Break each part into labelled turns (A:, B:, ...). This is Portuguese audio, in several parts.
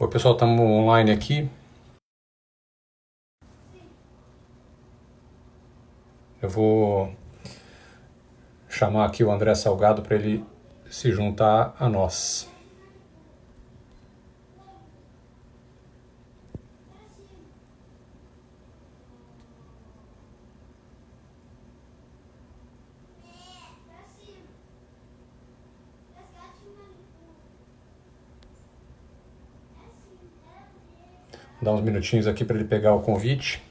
A: Oi, pessoal, estamos online aqui. Eu vou chamar aqui o André Salgado para ele se juntar a nós. Vou dar uns minutinhos aqui para ele pegar o convite.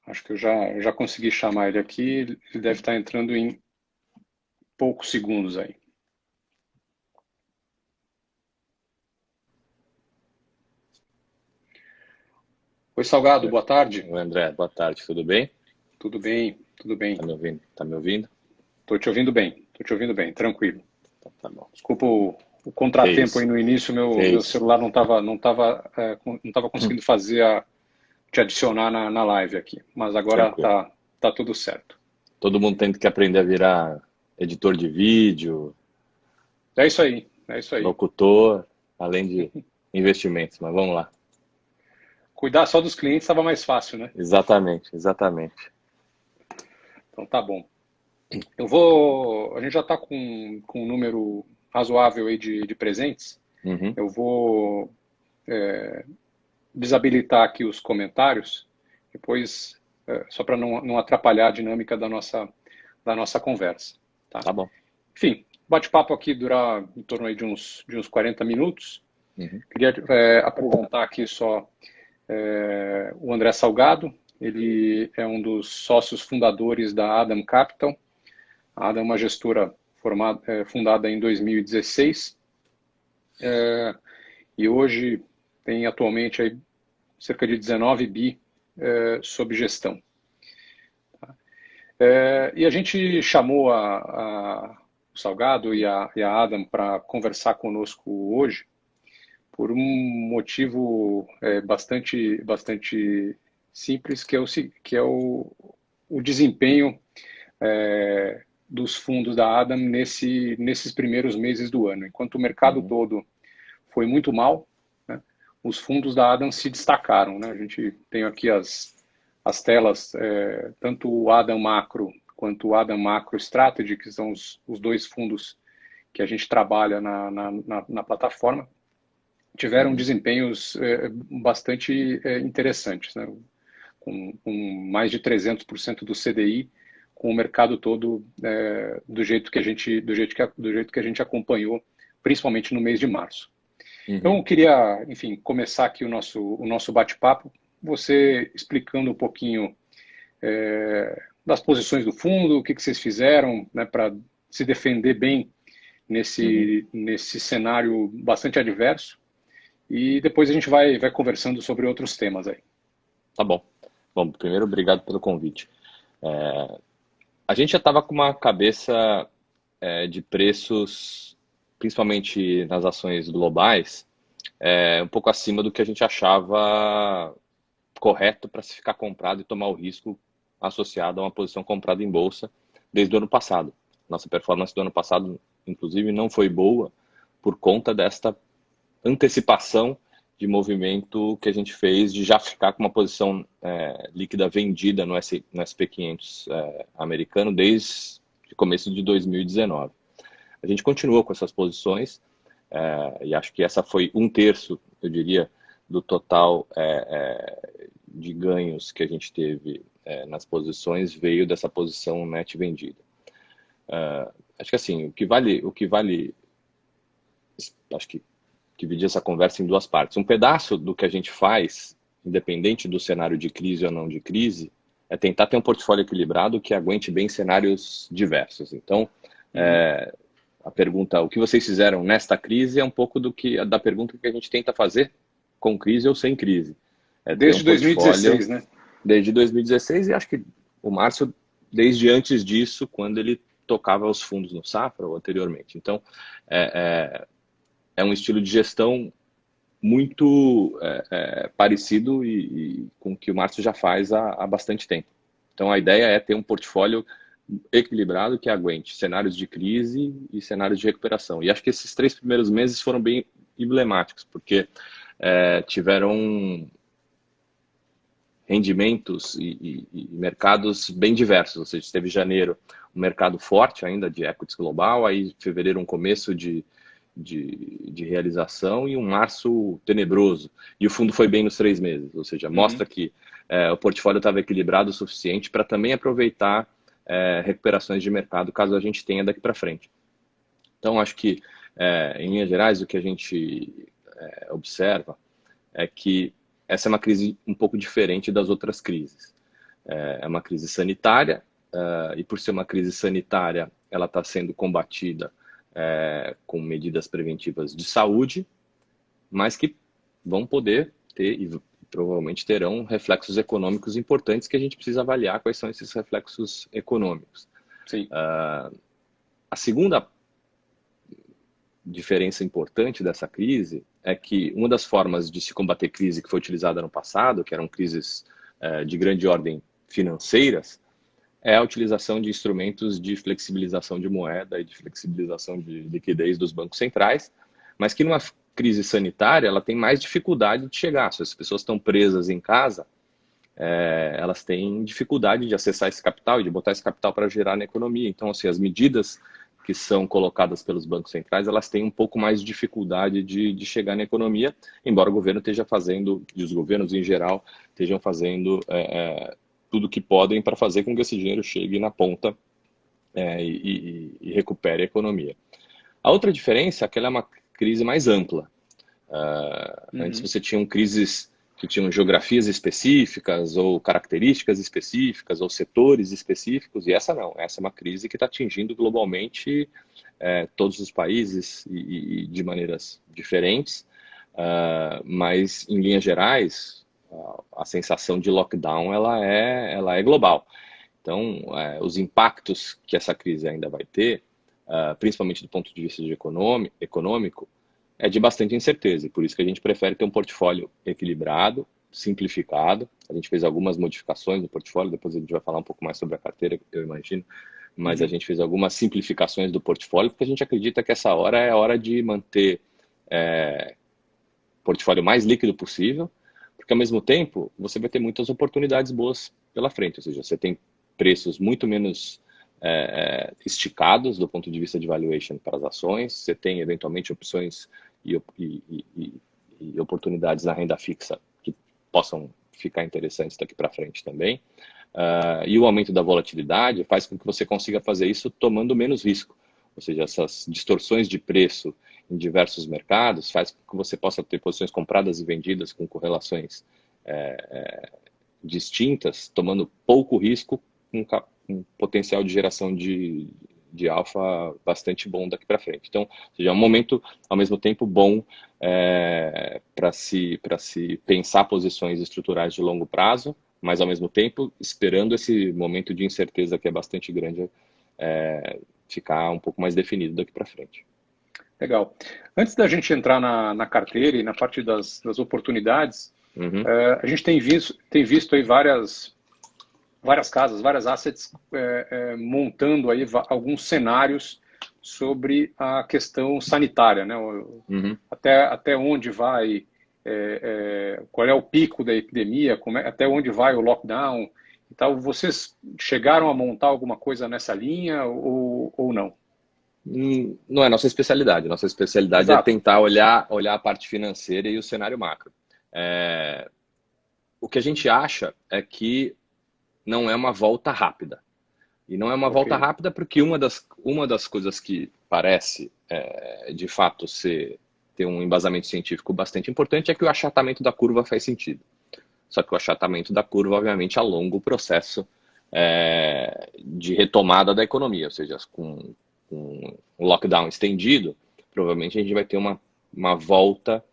A: Acho que eu já consegui chamar ele aqui. Ele deve estar entrando em poucos segundos aí. Oi, Salgado, boa tarde.
B: Oi, André, boa tarde, tudo bem?
A: Tudo bem, tudo bem.
B: Tá me ouvindo? Tá me ouvindo?
A: Tô te ouvindo bem, tranquilo.
B: Então, tá bom.
A: Desculpa o
B: Que
A: contratempo aí
B: isso?
A: no início,
B: Que
A: meu
B: isso?
A: celular não tava conseguindo te adicionar na live aqui, mas agora
B: Tranquilo.
A: tá tudo certo.
B: Todo mundo tem que aprender a virar editor de vídeo,
A: É isso aí.
B: locutor, além de investimentos, mas vamos lá.
A: Cuidar só dos clientes estava mais fácil, né?
B: Exatamente, exatamente.
A: Então tá bom. A gente já está com um número razoável aí de presentes.
B: Uhum.
A: Eu vou desabilitar aqui os comentários, depois, só para não atrapalhar a dinâmica da nossa conversa. Tá?
B: Tá bom.
A: Enfim, bate-papo aqui durar em torno aí de uns 40 minutos.
B: Uhum.
A: Queria apresentar aqui só o André Salgado. Ele é um dos sócios fundadores da Adam Capital. A Adam é uma gestora fundada em 2016 e hoje tem atualmente aí cerca de 19 bi sob gestão. E a gente chamou o Salgado e a Adam para conversar conosco hoje por um motivo bastante simples, que é o desempenho dos fundos da Adam nesses primeiros meses do ano. Enquanto o mercado
B: Uhum.
A: todo foi muito mal, né, os fundos da Adam se destacaram. Né? A gente tem aqui as telas, tanto o Adam Macro quanto o Adam Macro Strategy, que são os dois fundos que a gente trabalha na plataforma, tiveram
B: Uhum.
A: desempenhos bastante interessantes, né? Com mais de 300% do CDI, com o mercado todo do jeito que a gente acompanhou, principalmente no mês de março. Então,
B: Uhum.
A: eu queria, enfim, começar aqui o nosso bate-papo, você explicando um pouquinho das posições do fundo, o que vocês fizeram, né, para se defender bem
B: Uhum.
A: nesse cenário bastante adverso, e depois a gente vai conversando sobre outros temas aí.
B: Tá bom. Bom, primeiro, obrigado pelo convite. A gente já estava com uma cabeça de preços, principalmente nas ações globais, um pouco acima do que a gente achava correto para se ficar comprado e tomar o risco associado a uma posição comprada em bolsa desde o ano passado. Nossa performance do ano passado, inclusive, não foi boa por conta desta antecipação de movimento que a gente fez de já ficar com uma posição líquida vendida no SP500 americano desde o começo de 2019. A gente continuou com essas posições e acho que essa foi 1/3, eu diria, do total de ganhos que a gente teve nas posições veio dessa posição net vendida. Acho que assim, o que vale, acho que dividir essa conversa em duas partes. Um pedaço do que a gente faz, independente do cenário de crise ou não de crise, é tentar ter um portfólio equilibrado que aguente bem cenários diversos. Então, a pergunta, o que vocês fizeram nesta crise, é um pouco da pergunta que a gente tenta fazer com crise ou sem crise.
A: Desde 2016, né?
B: Desde 2016, e acho que o Márcio, desde antes disso, quando ele tocava os fundos no Safra ou anteriormente. Então, é um estilo de gestão muito parecido e com o que o Márcio já faz há bastante tempo. Então, a ideia é ter um portfólio equilibrado que aguente cenários de crise e cenários de recuperação. E acho que esses 3 primeiros meses foram bem emblemáticos, porque tiveram rendimentos e mercados bem diversos. Ou seja, teve janeiro um mercado forte ainda de equities global, aí fevereiro um começo de realização e um março tenebroso. E o fundo foi bem nos 3 meses, ou seja, mostra que o portfólio estava equilibrado o suficiente para também aproveitar recuperações de mercado, caso a gente tenha daqui para frente. Então, acho que, em linhas gerais, o que a gente observa é que essa é uma crise um pouco diferente das outras crises. É uma crise sanitária, e por ser uma crise sanitária, ela está sendo combatida com medidas preventivas de saúde, mas que vão poder ter e provavelmente terão reflexos econômicos importantes que a gente precisa avaliar quais são esses reflexos econômicos.
A: Sim.
B: A segunda diferença importante dessa crise é que uma das formas de se combater crise que foi utilizada no passado, que eram crises de grande ordem financeiras, é a utilização de instrumentos de flexibilização de moeda e de flexibilização de liquidez dos bancos centrais, mas que numa crise sanitária ela tem mais dificuldade de chegar. Se as pessoas estão presas em casa, elas têm dificuldade de acessar esse capital e de botar esse capital para gerar na economia. Então, assim, as medidas que são colocadas pelos bancos centrais, elas têm um pouco mais de dificuldade de chegar na economia, embora o governo esteja fazendo, e os governos em geral estejam fazendo tudo que podem para fazer com que esse dinheiro chegue na ponta e recupere a economia. A outra diferença é que ela é uma crise mais ampla. Antes você tinha crises que tinham geografias específicas ou características específicas ou setores específicos, e essa não. Essa é uma crise que está atingindo globalmente todos os países e de maneiras diferentes, mas em linhas gerais a sensação de lockdown ela é global. Então, os impactos que essa crise ainda vai ter, principalmente do ponto de vista econômico, é de bastante incerteza. E por isso que a gente prefere ter um portfólio equilibrado, simplificado. A gente fez algumas modificações no portfólio, depois a gente vai falar um pouco mais sobre a carteira, eu imagino. Mas a gente fez algumas simplificações do portfólio, porque a gente acredita que essa hora é a hora de manter o portfólio mais líquido possível, porque ao mesmo tempo você vai ter muitas oportunidades boas pela frente, ou seja, você tem preços muito menos esticados do ponto de vista de valuation para as ações, você tem eventualmente opções e oportunidades na renda fixa que possam ficar interessantes daqui para frente também, e o aumento da volatilidade faz com que você consiga fazer isso tomando menos risco, ou seja, essas distorções de preço em diversos mercados faz com que você possa ter posições compradas e vendidas com correlações distintas, tomando pouco risco, com um potencial de geração de alfa bastante bom daqui para frente. Então, ou seja, é um momento, ao mesmo tempo, bom para se pensar posições estruturais de longo prazo, mas, ao mesmo tempo, esperando esse momento de incerteza que é bastante grande ficar um pouco mais definido daqui para frente.
A: Legal. Antes da gente entrar na carteira e na parte das oportunidades,
B: Uhum.
A: A gente tem visto aí várias casas, várias assets montando aí alguns cenários sobre a questão sanitária, né?
B: Uhum.
A: Até onde vai, qual é o pico da epidemia, até onde vai o lockdown e tal. Vocês chegaram a montar alguma coisa nessa linha ou não?
B: Não é nossa especialidade. Nossa especialidade é
A: Exato.
B: tentar olhar a parte financeira e o cenário macro. É, o que a gente acha é que não é uma volta rápida. E não é uma
A: Ok.
B: volta rápida porque uma das coisas que parece, de fato, ter um embasamento científico bastante importante é que o achatamento da curva faz sentido. Só que o achatamento da curva, obviamente, alonga o processo de retomada da economia, ou seja, com o lockdown estendido, provavelmente a gente vai ter uma volta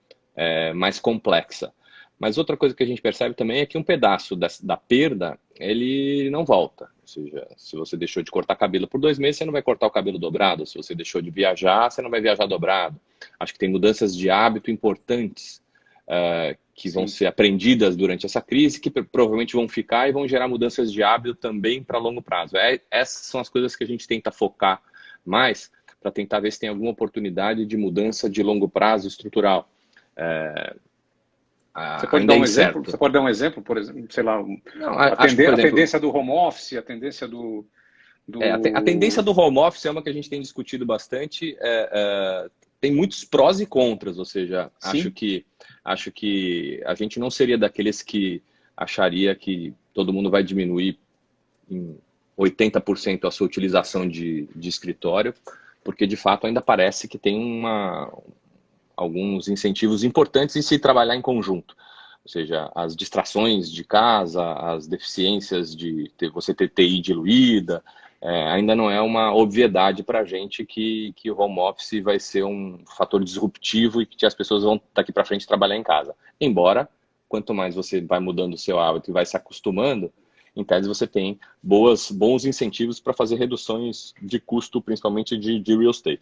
B: mais complexa. Mas outra coisa que a gente percebe também é que um pedaço da perda, ele não volta. Ou seja, se você deixou de cortar cabelo por 2 meses, você não vai cortar o cabelo dobrado. Se você deixou de viajar, você não vai viajar dobrado. Acho que tem mudanças de hábito importantes que vão
A: Sim.
B: ser aprendidas durante essa crise, que provavelmente vão ficar e vão gerar mudanças de hábito também para longo prazo. Essas são as coisas que a gente tenta focar mais para tentar ver se tem alguma oportunidade de mudança de longo prazo estrutural.
A: Você pode
B: Ainda
A: dar
B: é
A: um exemplo?
B: incerto.
A: Você pode dar um exemplo, por exemplo, sei lá,
B: Não,
A: a,
B: acho que, por
A: a
B: exemplo,
A: tendência do home office, a tendência
B: a tendência
A: do...
B: do home office é uma que a gente tem discutido bastante. Tem muitos prós e contras, ou seja,
A: Sim,
B: acho que a gente não seria daqueles que acharia que todo mundo vai diminuir em 80% a sua utilização de escritório, porque de fato ainda parece que tem alguns incentivos importantes em se trabalhar em conjunto. Ou seja, as distrações de casa, as deficiências de você ter TI diluída, ainda não é uma obviedade para a gente que o home office vai ser um fator disruptivo e que as pessoas vão daqui para frente trabalhar em casa. Embora, quanto mais você vai mudando o seu hábito e vai se acostumando, em tese você tem bons incentivos para fazer reduções de custo, principalmente de real estate.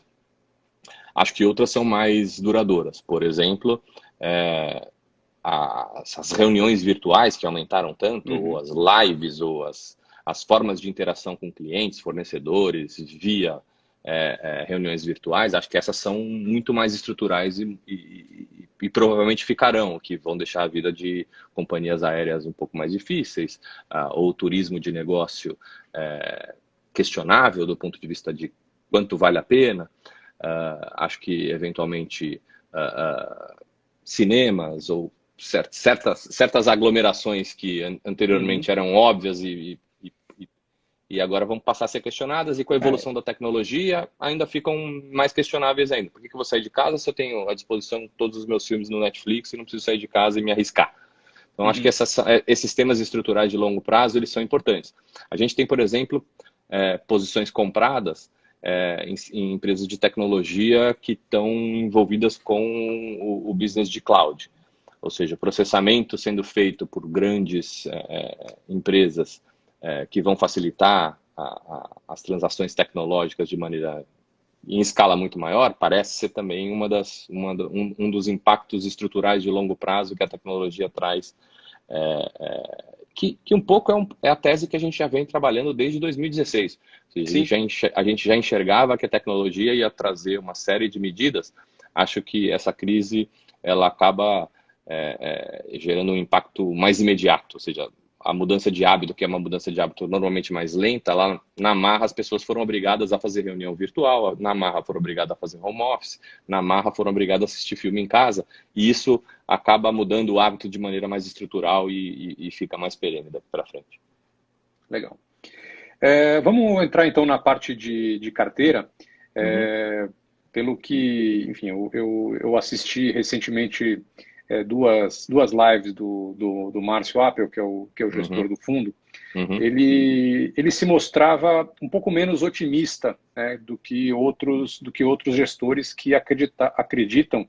B: Acho que outras são mais duradouras. Por exemplo, as reuniões virtuais que aumentaram tanto, ou
A: uhum,
B: as lives, ou as formas de interação com clientes, fornecedores, via reuniões virtuais, acho que essas são muito mais estruturais e provavelmente ficarão, que vão deixar a vida de companhias aéreas um pouco mais difíceis, ou turismo de negócio questionável do ponto de vista de quanto vale a pena. Acho que, eventualmente, cinemas ou certas aglomerações que
A: uhum.
B: anteriormente eram óbvias e agora vão passar a ser questionadas, e com a
A: É,
B: evolução da tecnologia ainda ficam mais questionáveis ainda. Por que eu vou sair de casa se eu tenho à disposição todos os meus filmes no Netflix e não preciso sair de casa e me arriscar? Então, acho que
A: uhum,
B: esses temas estruturais de longo prazo, eles são importantes. A gente tem, por exemplo, posições compradas em empresas de tecnologia que estão envolvidas com o business de cloud. Ou seja, processamento sendo feito por grandes empresas que vão facilitar as transações tecnológicas de maneira em escala muito maior, parece ser também um dos impactos estruturais de longo prazo que a tecnologia traz, que um pouco é a tese que a gente já vem trabalhando desde 2016. Ou seja,
A: sim.
B: a gente já enxergava que a tecnologia ia trazer uma série de medidas. Acho que essa crise ela acaba gerando um impacto mais imediato, ou seja, a mudança de hábito, que é uma mudança de hábito normalmente mais lenta, lá na Marra as pessoas foram obrigadas a fazer reunião virtual, na Marra foram obrigadas a fazer home office, na Marra foram obrigadas a assistir filme em casa, e isso acaba mudando o hábito de maneira mais estrutural e fica mais perene daqui para frente.
A: Legal. Vamos entrar então na parte de carteira.
B: Uhum,
A: Pelo que, enfim, eu assisti recentemente duas lives do Márcio Appel, que é o
B: uhum,
A: gestor do fundo.
B: uhum,
A: Ele se mostrava um pouco menos otimista, né, do que outros gestores que acreditam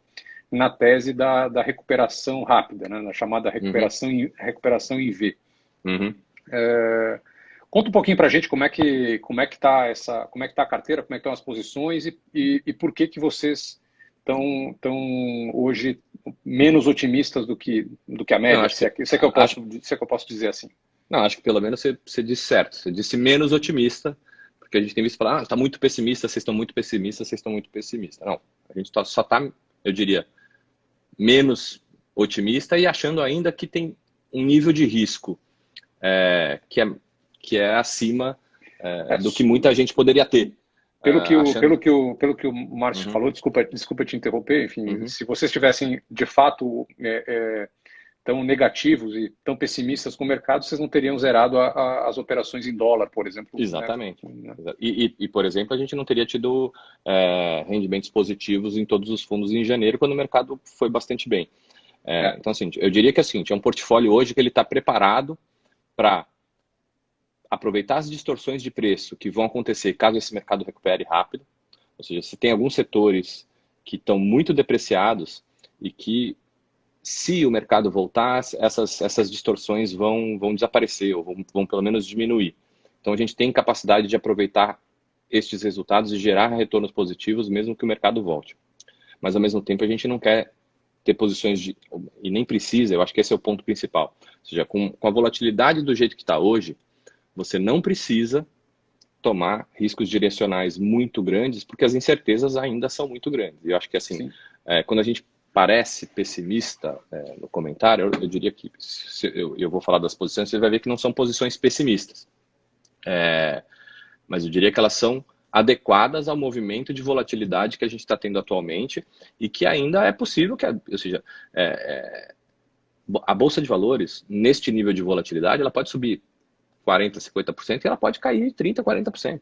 A: na tese da recuperação rápida, né, na chamada
B: uhum,
A: recuperação em V.
B: uhum.
A: Conta um pouquinho para a gente como é que tá a carteira, como é que estão as posições e por que vocês estão hoje menos otimistas do que a
B: Não,
A: média,
B: acho que,
A: se é que eu posso, se é que eu posso dizer assim.
B: não, acho que pelo menos você disse certo. Você disse menos otimista, porque a gente tem visto falar, está muito pessimista, vocês estão muito pessimistas, vocês estão muito pessimistas. Não, a gente só está, eu diria, menos otimista e achando ainda que tem um nível de risco que é acima do que muita gente poderia ter. Achando.
A: Pelo que o Márcio
B: Uhum,
A: falou, desculpa te interromper, enfim,
B: uhum.
A: se vocês estivessem de fato tão negativos e tão pessimistas com o mercado, vocês não teriam zerado as operações em dólar, por exemplo, né?
B: Exatamente. Por exemplo, a gente não teria tido rendimentos positivos em todos os fundos em janeiro, quando o mercado foi bastante bem.
A: É,
B: Então, assim, eu diria que assim, é um portfólio hoje que ele está preparado para aproveitar as distorções de preço que vão acontecer caso esse mercado recupere rápido. Ou seja, se tem alguns setores que estão muito depreciados e que, se o mercado voltar, essas distorções vão desaparecer ou vão pelo menos diminuir. Então, a gente tem capacidade de aproveitar estes resultados e gerar retornos positivos, mesmo que o mercado volte. Mas, ao mesmo tempo, a gente não quer ter posições e nem precisa, eu acho que esse é o ponto principal. Ou seja, com a volatilidade do jeito que está hoje, você não precisa tomar riscos direcionais muito grandes, porque as incertezas ainda são muito grandes. E eu acho que, assim,
A: sim.
B: quando a gente parece pessimista no comentário, eu diria que, se eu vou falar das posições, você vai ver que não são posições pessimistas. Mas eu diria que elas são adequadas ao movimento de volatilidade que a gente está tendo atualmente e que ainda é possível, ou seja, a Bolsa de Valores, neste nível de volatilidade, ela pode subir 40%, 50% e ela pode cair 30%, 40%.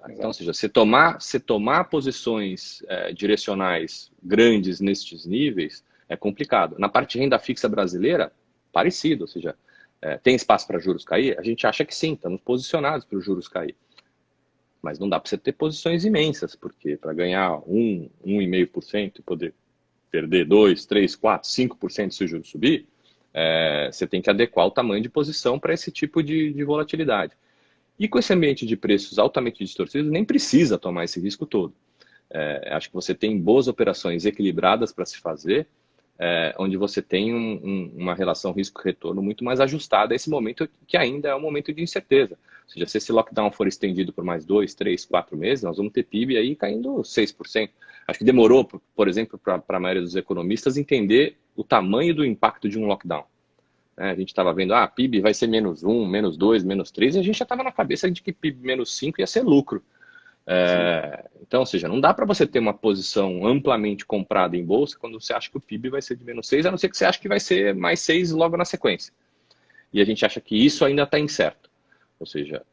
B: Então, ou seja, você tomar posições direcionais grandes nestes níveis é complicado. Na parte de renda fixa brasileira, parecido, ou seja, tem espaço para juros cair? A gente acha que sim, estamos posicionados para os juros cair. Mas não dá para você ter posições imensas, porque para ganhar 1,5% e poder perder 2, 3, 4, 5% se o juro subir, você tem que adequar o tamanho de posição para esse tipo de volatilidade. E com esse ambiente de preços altamente distorcidos, nem precisa tomar esse risco todo. Acho que você tem boas operações equilibradas para se fazer, onde você tem uma relação risco-retorno muito mais ajustada a esse momento que ainda é um momento de incerteza. Ou seja, se esse lockdown for estendido por mais 2, 3, 4 meses, nós vamos ter PIB aí caindo 6%. Acho que demorou, por exemplo, para a maioria dos economistas entender o tamanho do impacto de um lockdown. A gente estava vendo, PIB vai ser -1, -2, -3, e a gente já estava na cabeça de que PIB -5 ia ser lucro. Então, ou seja, não dá para você ter uma posição amplamente comprada em bolsa quando você acha que o PIB vai ser de -6, a não ser que você ache que vai ser mais 6 logo na sequência. E a gente acha que isso ainda está incerto. Ou seja,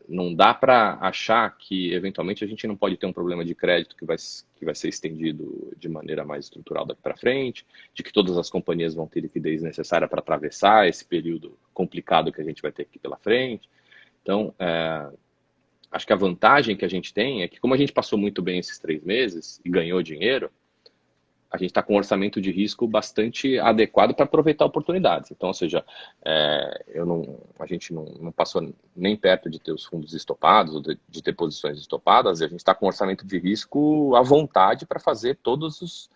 B: não dá para achar que, eventualmente, a gente não pode ter um problema de crédito que vai ser estendido de maneira mais estrutural daqui para frente, de que todas as companhias vão ter liquidez necessária para atravessar esse período complicado que a gente vai ter aqui pela frente. Então, acho que a vantagem que a gente tem é que, como a gente passou muito bem esses 3 meses e ganhou dinheiro, a gente está com um orçamento de risco bastante adequado para aproveitar oportunidades. Então, ou seja, a gente não passou nem perto de ter os fundos estopados, ou de ter posições estopadas, e a gente está com um orçamento de risco à vontade para fazer todas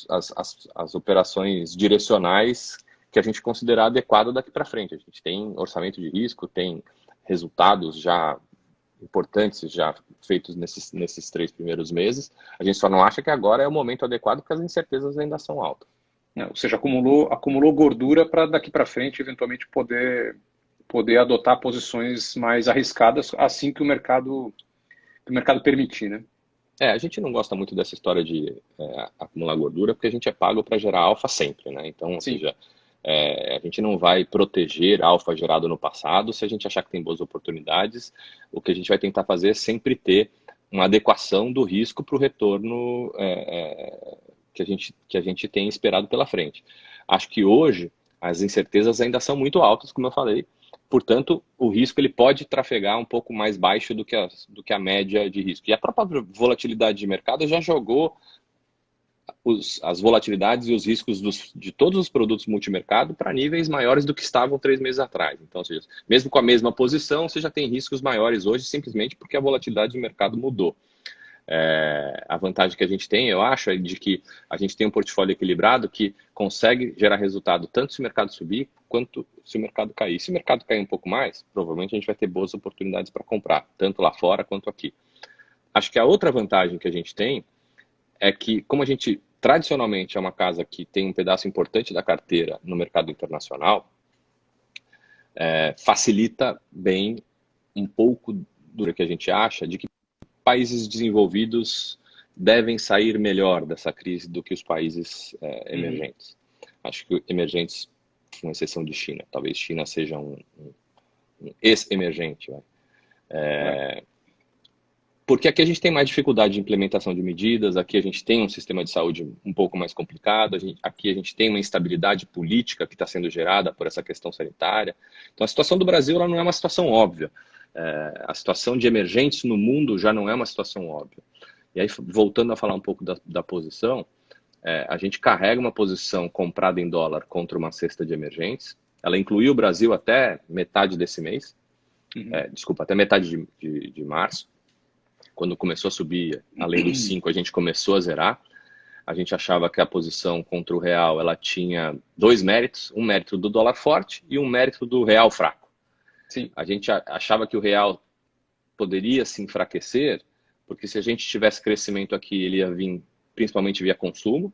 B: as operações direcionais que a gente considerar adequado daqui para frente. A gente tem orçamento de risco, tem resultados já importantes já feitos nesses 3 primeiros meses. A gente só não acha que agora é o momento adequado porque as incertezas ainda são altas.
A: Ou seja, acumulou gordura para daqui para frente eventualmente poder adotar posições mais arriscadas assim que o mercado permitir, né?
B: A gente não gosta muito dessa história de acumular gordura porque a gente é pago para gerar alfa sempre, né? Então, ou seja, a gente não vai proteger alfa gerado no passado. Se a gente achar que tem boas oportunidades, o que a gente vai tentar fazer é sempre ter uma adequação do risco para o retorno que a gente tem esperado pela frente. Acho que hoje as incertezas ainda são muito altas, como eu falei. Portanto, o risco ele pode trafegar um pouco mais baixo do que a média de risco. E a própria volatilidade de mercado já jogou as volatilidades e os riscos de todos os produtos multimercado para níveis maiores do que estavam 3 meses atrás. Então, ou seja, mesmo com a mesma posição, você já tem riscos maiores hoje, simplesmente porque a volatilidade do mercado mudou. A vantagem que a gente tem, eu acho, é de que a gente tem um portfólio equilibrado que consegue gerar resultado tanto se o mercado subir quanto se o mercado cair. Se o mercado cair um pouco mais, provavelmente a gente vai ter boas oportunidades para comprar, tanto lá fora quanto aqui. Acho que a outra vantagem que a gente tem é que, como a gente tradicionalmente é uma casa que tem um pedaço importante da carteira no mercado internacional, facilita bem um pouco do que a gente acha de que países desenvolvidos devem sair melhor dessa crise do que os países emergentes. Acho que emergentes, com exceção de China, talvez China seja um ex-emergente. Porque aqui a gente tem mais dificuldade de implementação de medidas, aqui a gente tem um sistema de saúde um pouco mais complicado, aqui a gente tem uma instabilidade política que está sendo gerada por essa questão sanitária. Então a situação do Brasil ela não é uma situação óbvia. A situação de emergentes no mundo já não é uma situação óbvia. E aí, voltando a falar um pouco da posição, a gente carrega uma posição comprada em dólar contra uma cesta de emergentes. Ela incluiu o Brasil até metade desse mês, desculpa, até metade de março. Quando começou a subir, além dos 5, a gente começou a zerar. A gente achava que a posição contra o real ela tinha 2 méritos, um mérito do dólar forte e um mérito do real fraco.
A: Sim.
B: A gente achava que o real poderia se enfraquecer, porque se a gente tivesse crescimento aqui, ele ia vir principalmente via consumo,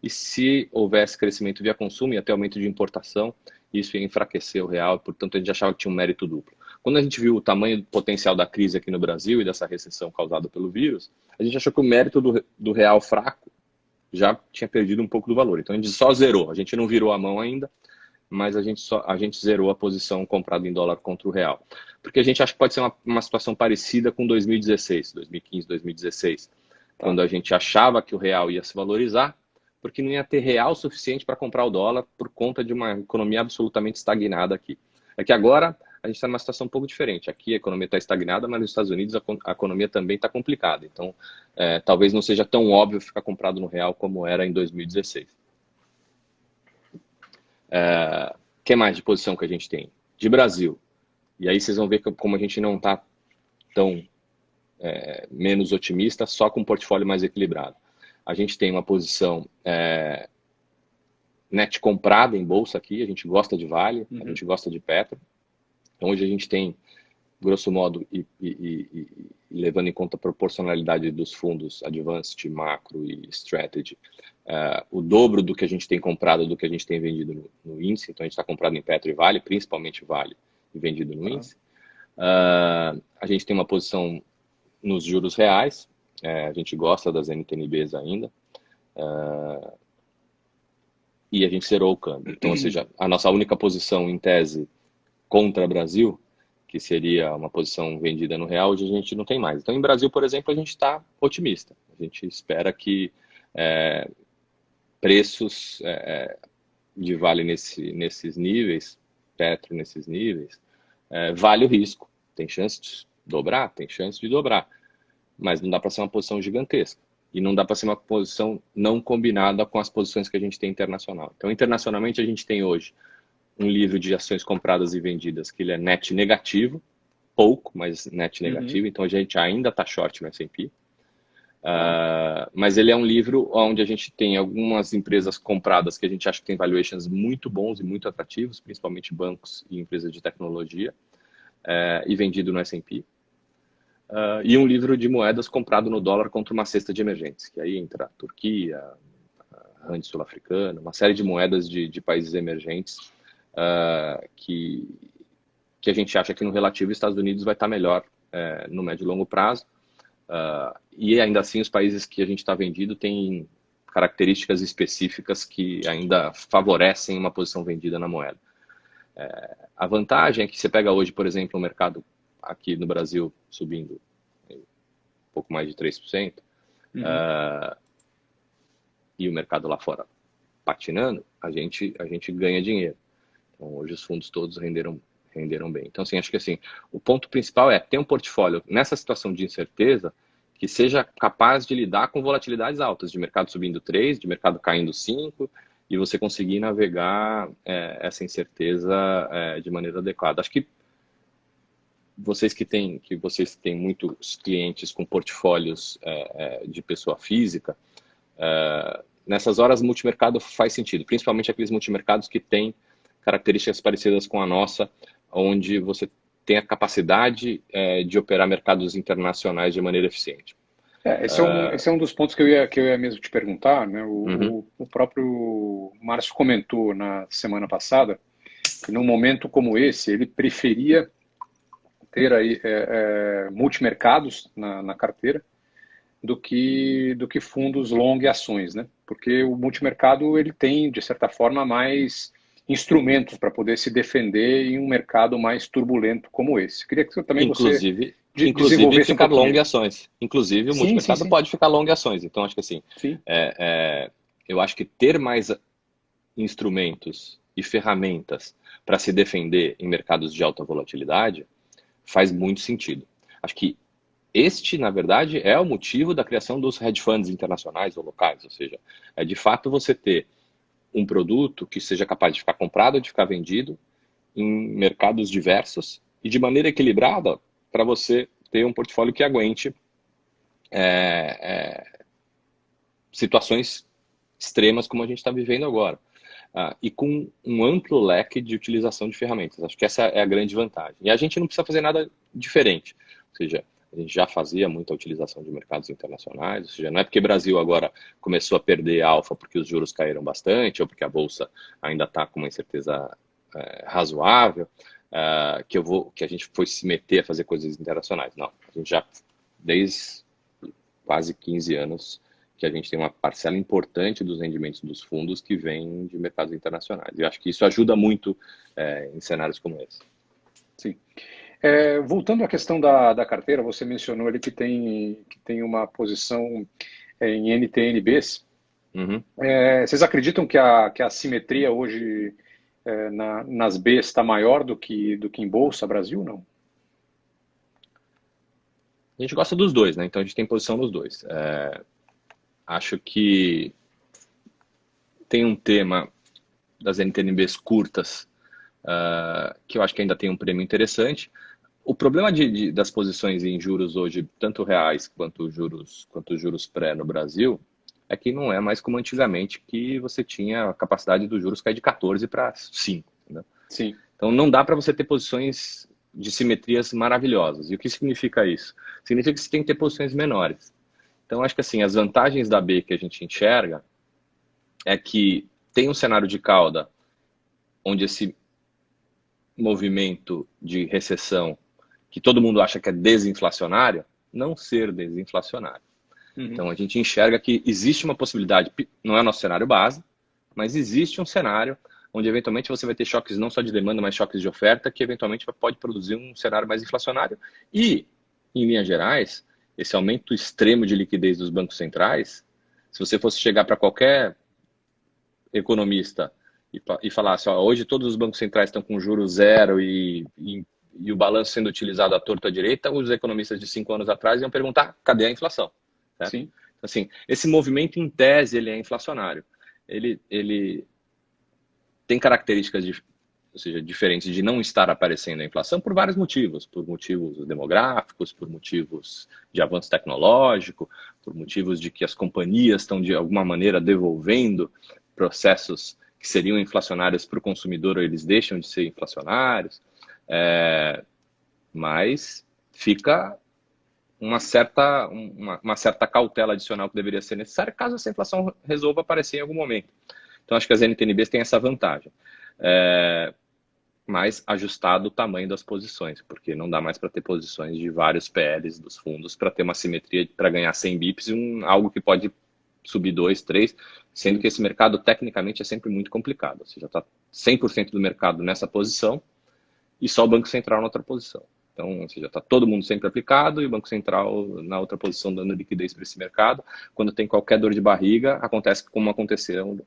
B: e se houvesse crescimento via consumo, ia ter aumento de importação, isso ia enfraquecer o real, portanto a gente achava que tinha um mérito duplo. Quando a gente viu o tamanho potencial da crise aqui no Brasil e dessa recessão causada pelo vírus, a gente achou que o mérito do real fraco já tinha perdido um pouco do valor. Então a gente só zerou, a gente não virou a mão ainda, mas a gente zerou a posição comprada em dólar contra o real. Porque a gente acha que pode ser uma situação parecida com 2016, 2015, 2016, quando a gente achava que o real ia se valorizar, porque não ia ter real suficiente para comprar o dólar por conta de uma economia absolutamente estagnada aqui. É que agora a gente está numa situação um pouco diferente. Aqui a economia está estagnada, mas nos Estados Unidos a economia também está complicada. Então, talvez não seja tão óbvio ficar comprado no real como era em 2016. Que mais de posição que a gente tem? De Brasil. E aí vocês vão ver como a gente não está tão menos otimista, só com um portfólio mais equilibrado. A gente tem uma posição net comprada em bolsa aqui, a gente gosta de Vale, a gente gosta de Petro. Então hoje a gente tem, grosso modo, e levando em conta a proporcionalidade dos fundos Advanced, Macro e Strategy, o dobro do que a gente tem comprado do que a gente tem vendido no índice. Então a gente está comprado em Petro e Vale, principalmente Vale, e vendido no índice. A gente tem uma posição nos juros reais, a gente gosta das NTNBs ainda, e a gente zerou o câmbio. Então, ou seja, a nossa única posição em tese contra o Brasil, que seria uma posição vendida no real, hoje a gente não tem mais. Então, em Brasil, por exemplo, a gente está otimista. A gente espera que preços de Vale nesses níveis, Petro nesses níveis, vale o risco. Tem chance de dobrar? Tem chance de dobrar. Mas não dá para ser uma posição gigantesca. E não dá para ser uma posição não combinada com as posições que a gente tem internacional. Então, internacionalmente, a gente tem hoje um livro de ações compradas e vendidas que ele é net negativo, pouco, mas net negativo. Então, a gente ainda está short no S&P. Mas ele é um livro onde a gente tem algumas empresas compradas que a gente acha que tem valuations muito bons e muito atrativos, principalmente bancos e empresas de tecnologia, e vendido no S&P. E um livro de moedas comprado no dólar contra uma cesta de emergentes, que aí entra a Turquia, a Rand sul-africana, uma série de moedas de países emergentes que a gente acha que no relativo os Estados Unidos vai estar melhor no médio e longo prazo. E ainda assim os países que a gente está vendido têm características específicas que ainda favorecem uma posição vendida na moeda. A vantagem é que você pega hoje, por exemplo, o mercado aqui no Brasil subindo um pouco mais de 3%, e o mercado lá fora patinando, a gente ganha dinheiro. Então, hoje os fundos todos renderam bem. Então, assim, acho que assim, o ponto principal é ter um portfólio nessa situação de incerteza que seja capaz de lidar com volatilidades altas, de mercado subindo 3%, de mercado caindo 5%, e você conseguir navegar essa incerteza de maneira adequada. Acho que vocês têm muitos clientes com portfólios de pessoa física, nessas horas multimercado faz sentido, principalmente aqueles multimercados que têm características parecidas com a nossa, onde você tem a capacidade de operar mercados internacionais de maneira eficiente.
A: Esse é um dos pontos que eu ia mesmo te perguntar, né? O próprio Márcio comentou na semana passada que num momento como esse ele preferia ter aí multimercados na carteira do que fundos long e ações, né? Porque o multimercado ele tem de certa forma mais instrumentos para poder se defender em um mercado mais turbulento como esse. Queria que também você
B: Inclusive
A: desenvolvesse um
B: ficar
A: pouquinho
B: long em
A: isso.
B: ações. Inclusive o
A: Sim, sim,
B: multimercado
A: sim.
B: pode ficar long em ações. Então acho que assim,
A: Sim.
B: eu acho que ter mais instrumentos e ferramentas para se defender em mercados de alta volatilidade faz muito sentido. Acho que este, na verdade, é o motivo da criação dos hedge funds internacionais ou locais, ou seja, é de fato você ter um produto que seja capaz de ficar comprado ou de ficar vendido em mercados diversos e de maneira equilibrada para você ter um portfólio que aguente situações extremas como a gente está vivendo agora. E com um amplo leque de utilização de ferramentas. Acho que essa é a grande vantagem. E a gente não precisa fazer nada diferente. Ou seja, a gente já fazia muita utilização de mercados internacionais, ou seja, não é porque o Brasil agora começou a perder alfa porque os juros caíram bastante, ou porque a Bolsa ainda está com uma incerteza razoável, que a gente foi se meter a fazer coisas internacionais. Não, a gente já, desde quase 15 anos, que a gente tem uma parcela importante dos rendimentos dos fundos que vem de mercados internacionais. E eu acho que isso ajuda muito em cenários como esse.
A: Sim. Voltando à questão da carteira, você mencionou ali que tem uma posição em NTN-Bs.
B: Uhum.
A: Vocês acreditam que a simetria hoje nas Bs está maior do que em Bolsa Brasil, não?
B: A gente gosta dos dois, né? Então a gente tem posição nos dois. Acho que tem um tema das NTNBs curtas que eu acho que ainda tem um prêmio interessante. O problema das posições em juros hoje, tanto reais quanto juros pré no Brasil, é que não é mais como antigamente, que você tinha a capacidade dos juros cair de 14 para 5. Né?
A: Sim.
B: Então não dá para você ter posições de simetrias maravilhosas. E o que significa isso? Significa que você tem que ter posições menores. Então acho que assim, as vantagens da B que a gente enxerga é que tem um cenário de cauda onde esse movimento de recessão que todo mundo acha que é desinflacionário, não ser desinflacionário.
A: Uhum.
B: Então a gente enxerga que existe uma possibilidade, não é o nosso cenário base, mas existe um cenário onde eventualmente você vai ter choques não só de demanda, mas choques de oferta, que eventualmente pode produzir um cenário mais inflacionário. E, em linhas gerais, esse aumento extremo de liquidez dos bancos centrais, se você fosse chegar para qualquer economista e falar assim, hoje todos os bancos centrais estão com juros zero e o balanço sendo utilizado à torta à direita, os economistas de 5 anos atrás iam perguntar, cadê a inflação? Certo?
A: Sim.
B: Assim, esse movimento, em tese, ele é inflacionário. Ele tem características ou seja, diferentes de não estar aparecendo a inflação por vários motivos. Por motivos demográficos, por motivos de avanço tecnológico, por motivos de que as companhias estão, de alguma maneira, devolvendo processos que seriam inflacionários para o consumidor, ou eles deixam de ser inflacionários. Mas fica uma certa cautela adicional que deveria ser necessária caso essa inflação resolva aparecer em algum momento. Então, acho que as NTNBs têm essa vantagem. Mas ajustado o tamanho das posições, porque não dá mais para ter posições de vários PLs dos fundos para ter uma simetria para ganhar 100 bips e algo que pode subir 2, 3, sendo que esse mercado tecnicamente é sempre muito complicado. Ou seja, está 100% do mercado nessa posição e só o Banco Central na outra posição. Então, ou seja, está todo mundo sempre aplicado e o Banco Central na outra posição dando liquidez para esse mercado. Quando tem qualquer dor de barriga, acontece como aconteceu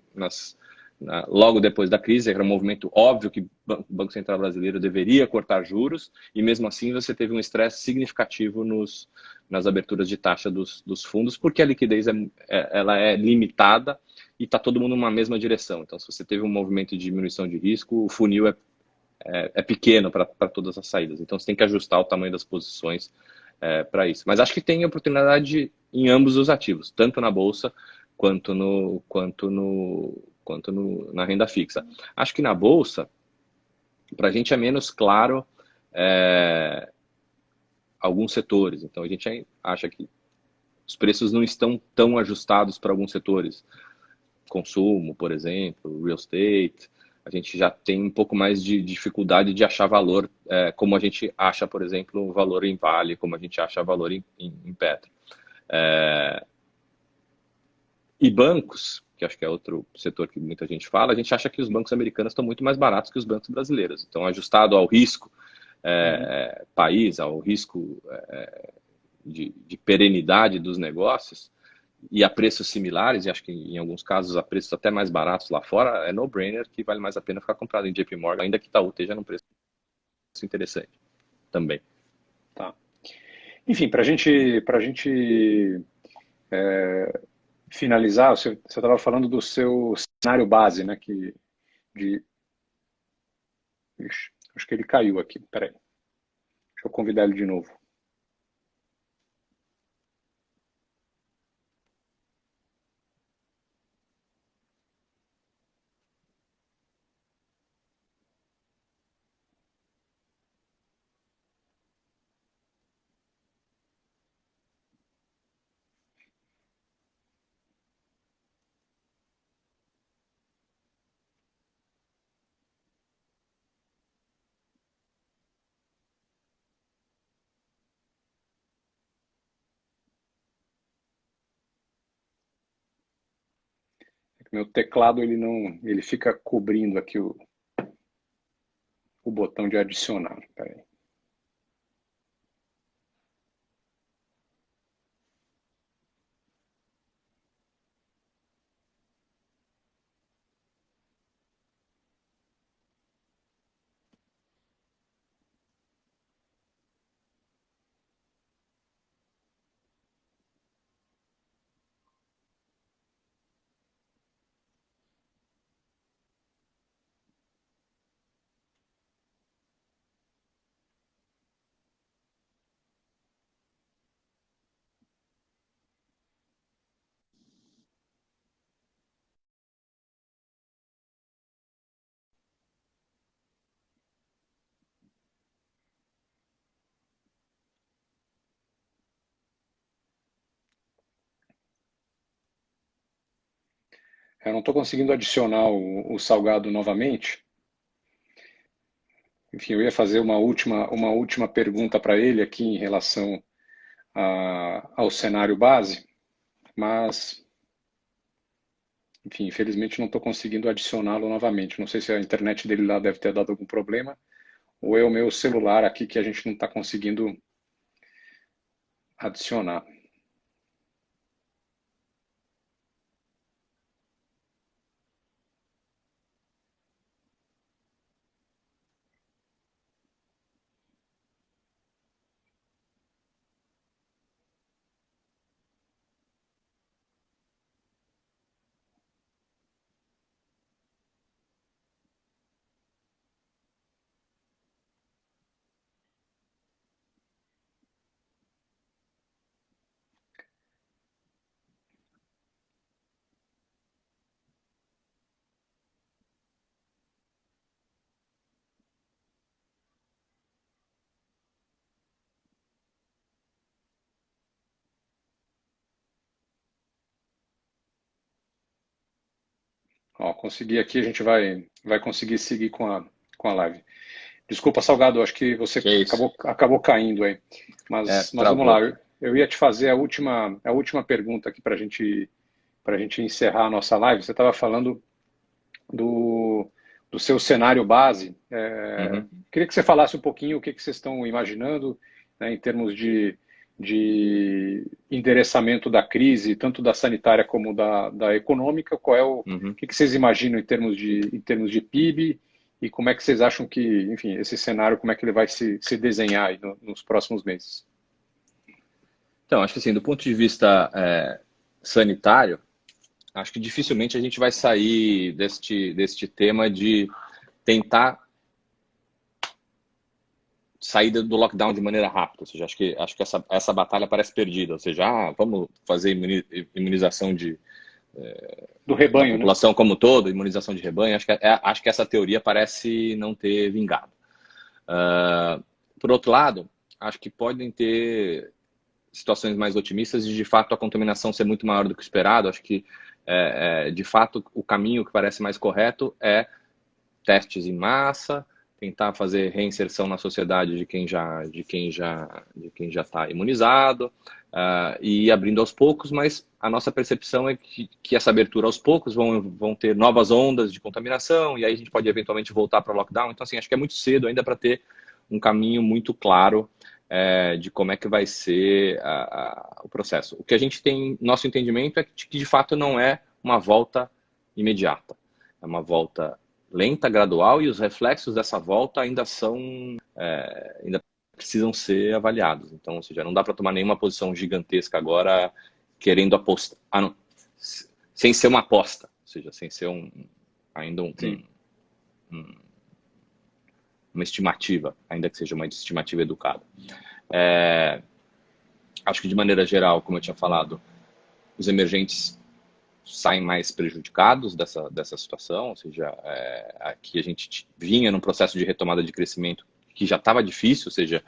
B: logo depois da crise, era um movimento óbvio que o Banco Central brasileiro deveria cortar juros e mesmo assim você teve um estresse significativo nas aberturas de taxa dos fundos, porque a liquidez ela é limitada e está todo mundo numa mesma direção. Então, se você teve um movimento de diminuição de risco, o funil é pequeno para todas as saídas. Então você tem que ajustar o tamanho das posições para isso. Mas acho que tem oportunidade em ambos os ativos, tanto na bolsa na renda fixa. Acho que na bolsa, para a gente é menos claro alguns setores. Então a gente acha que os preços não estão tão ajustados para alguns setores. Consumo, por exemplo, real estate. A gente já tem um pouco mais de dificuldade de achar valor, como a gente acha, por exemplo, valor em Vale, como a gente acha valor em Petro. E bancos, que acho que é outro setor que muita gente fala, a gente acha que os bancos americanos estão muito mais baratos que os bancos brasileiros. Então, ajustado ao risco país, ao risco de perenidade dos negócios, e a preços similares, e acho que em alguns casos a preços até mais baratos lá fora, é no-brainer que vale mais a pena ficar comprado em JP Morgan, ainda que Itaú esteja num preço interessante também.
A: Tá. Enfim, para a gente finalizar, você estava falando do seu cenário base, né? Ixi, acho que ele caiu aqui, peraí. Deixa eu convidar ele de novo. Meu teclado ele fica cobrindo aqui o botão de adicionar. Peraí. Eu não estou conseguindo adicionar o Salgado novamente. Enfim, eu ia fazer uma última pergunta para ele aqui em relação ao cenário base, mas, enfim, infelizmente não estou conseguindo adicioná-lo novamente. Não sei se a internet dele lá deve ter dado algum problema, ou é o meu celular aqui que a gente não está conseguindo adicionar. Ó, consegui aqui, a gente vai conseguir seguir com a live. Desculpa, Salgado, acho que você
B: Que é isso.
A: acabou caindo aí. Mas vamos lá,
B: Travou.
A: eu ia te fazer a última pergunta aqui para a gente encerrar a nossa live. Você estava falando do seu cenário base.
B: Uhum.
A: Queria que você falasse um pouquinho o que vocês estão imaginando, né, em termos de endereçamento da crise, tanto da sanitária como da econômica. Qual é o
B: Uhum.
A: que vocês imaginam em termos de PIB e como é que vocês acham que, enfim, esse cenário, como é que ele vai se desenhar aí nos próximos meses?
B: Então, acho que assim, do ponto de vista sanitário, acho que dificilmente a gente vai sair deste tema de tentar saída do lockdown de maneira rápida. Ou seja, acho que essa batalha parece perdida. Ou seja, vamos fazer imunização
A: Do
B: da
A: rebanho, né?
B: população como um todo, imunização de rebanho. Acho que essa teoria parece não ter vingado. Por outro lado, acho que podem ter situações mais otimistas de fato, a contaminação ser muito maior do que o esperado. Acho que, de fato, o caminho que parece mais correto é testes em massa, tentar fazer reinserção na sociedade de quem já está imunizado, e ir abrindo aos poucos, mas a nossa percepção é que essa abertura aos poucos vão ter novas ondas de contaminação, e aí a gente pode eventualmente voltar para o lockdown. Então, assim, acho que é muito cedo ainda para ter um caminho muito claro de como é que vai ser o processo. O que a gente tem, nosso entendimento é que de fato não é uma volta imediata, é uma volta lenta, gradual, e os reflexos dessa volta ainda precisam ser avaliados. Então, ou seja, não dá para tomar nenhuma posição gigantesca agora querendo apostar, sem ser uma aposta, ou seja, sem ser uma estimativa, ainda que seja uma estimativa educada. Acho que de maneira geral, como eu tinha falado, os emergentes saem mais prejudicados dessa situação, ou seja, aqui a gente vinha num processo de retomada de crescimento que já estava difícil, ou seja,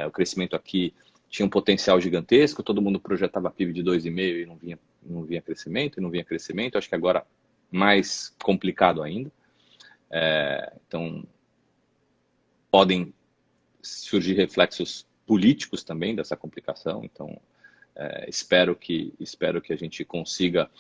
B: o crescimento aqui tinha um potencial gigantesco, todo mundo projetava PIB de 2,5 e não vinha crescimento, acho que agora mais complicado ainda. Então, podem surgir reflexos políticos também dessa complicação, então espero que a gente consiga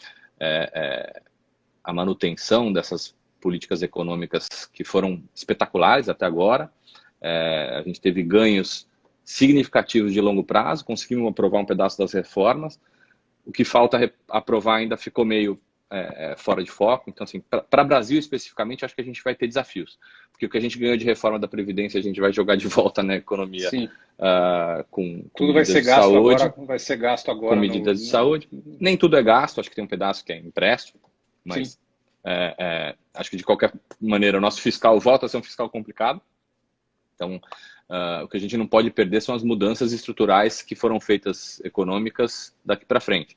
B: a manutenção dessas políticas econômicas que foram espetaculares até agora. A gente teve ganhos significativos de longo prazo, conseguimos aprovar um pedaço das reformas. O que falta aprovar ainda ficou meio fora de foco. Então, assim, para o Brasil especificamente, acho que a gente vai ter desafios, porque o que a gente ganhou de reforma da Previdência, a gente vai jogar de volta na economia.
A: Sim.
B: Com
A: tudo vai ser gasto saúde, agora, vai ser gasto agora
B: com medidas de saúde. Nem tudo é gasto, acho que tem um pedaço que é empréstimo, mas acho que de qualquer maneira o nosso fiscal volta a ser um fiscal complicado. Então, o que a gente não pode perder são as mudanças estruturais que foram feitas econômicas daqui para frente.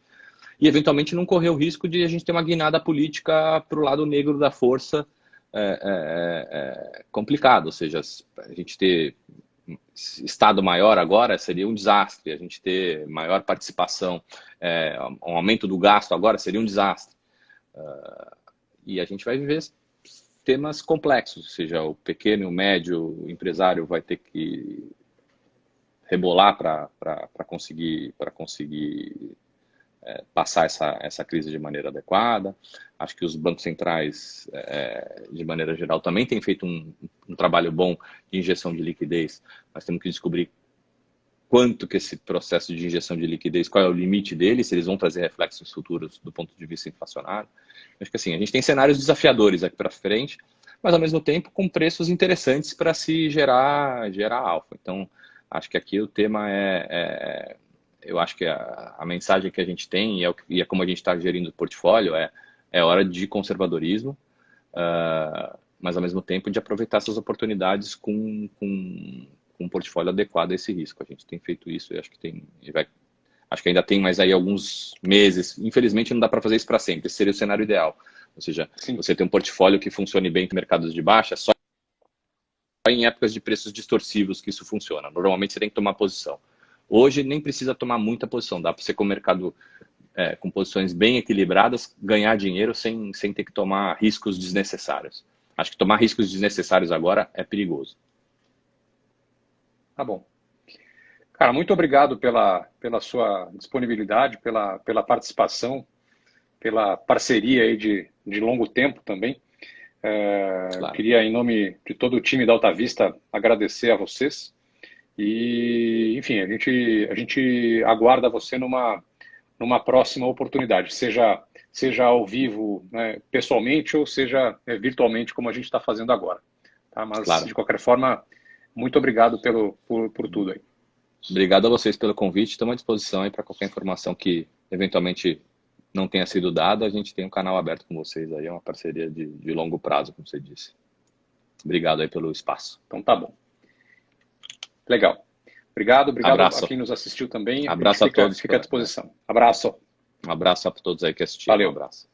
B: E, eventualmente, não correr o risco de a gente ter uma guinada política para o lado negro da força complicado. Ou seja, a gente ter Estado maior agora seria um desastre. A gente ter maior participação, um aumento do gasto agora seria um desastre. E a gente vai viver temas complexos, ou seja, o pequeno e o médio empresário vai ter que rebolar para conseguir passar essa crise de maneira adequada. Acho que os bancos centrais, de maneira geral, também têm feito um trabalho bom de injeção de liquidez. Nós temos que descobrir quanto que esse processo de injeção de liquidez, qual é o limite dele, se eles vão trazer reflexos futuros do ponto de vista inflacionário. Acho que assim, a gente tem cenários desafiadores aqui para frente, mas ao mesmo tempo com preços interessantes para se gerar alfa. Então, acho que aqui o tema eu acho que a mensagem que a gente tem e é como a gente está gerindo o portfólio é hora de conservadorismo, mas ao mesmo tempo de aproveitar essas oportunidades com um portfólio adequado a esse risco. A gente tem feito isso e acho que ainda tem mais aí alguns meses. Infelizmente não dá para fazer isso para sempre. Esse seria o cenário ideal. Ou seja, você tem um portfólio que funcione bem com mercados de baixa, só em épocas de preços distorsivos que isso funciona. Normalmente você tem que tomar posição. Hoje nem precisa tomar muita posição. Dá para você, com o mercado com posições bem equilibradas, ganhar dinheiro sem ter que tomar riscos desnecessários. Acho que tomar riscos desnecessários agora é perigoso.
A: Tá bom. Cara, muito obrigado pela sua disponibilidade, pela participação, pela parceria aí de longo tempo também. Claro. Queria, em nome de todo o time da Alta Vista, agradecer a vocês. E, enfim, a gente aguarda você numa próxima oportunidade, seja ao vivo, né, pessoalmente, ou seja virtualmente, como a gente está fazendo agora. Tá? Mas, claro, de qualquer forma, muito obrigado por tudo aí.
B: Obrigado a vocês pelo convite. Estamos à disposição aí para qualquer informação que eventualmente não tenha sido dada. A gente tem um canal aberto com vocês aí, é uma parceria de longo prazo, como você disse. Obrigado aí pelo espaço.
A: Então tá bom. Legal. Obrigado
B: Abraço.
A: a quem nos assistiu também.
B: Abraço a todos.
A: Fica à disposição. Abraço.
B: Um abraço a todos aí que assistiram.
A: Valeu.
B: Um abraço.